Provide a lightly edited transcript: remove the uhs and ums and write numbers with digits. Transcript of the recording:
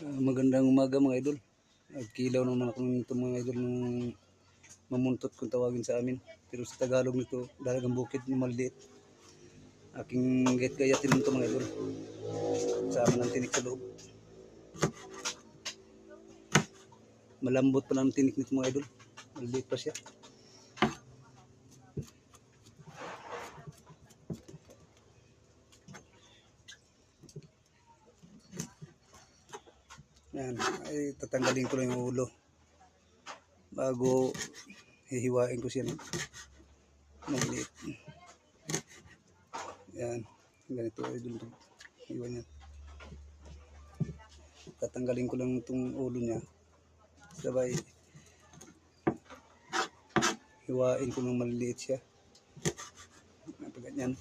Magandang umaga mga idol. Nagkilaw naman ako nito mga idol ng mamuntot kung tawagin sa amin. Pero sa Tagalog nito, dalagang bukid yung maliit. Aking gayat-gayatin nito mga idol. Sama ng tinik sa loob. Malambot pa lang ang tinik nito mga idol. Maliit pa siya. Yan, ay tatanggalin ko lang yung ulo bago hihiwain ko siya ng maliit. Yan, ganito ay dun hiwa niya. Tatanggalin ko lang itong ulo niya, sabay hiwain ko ng maliliit siya. Ganyan.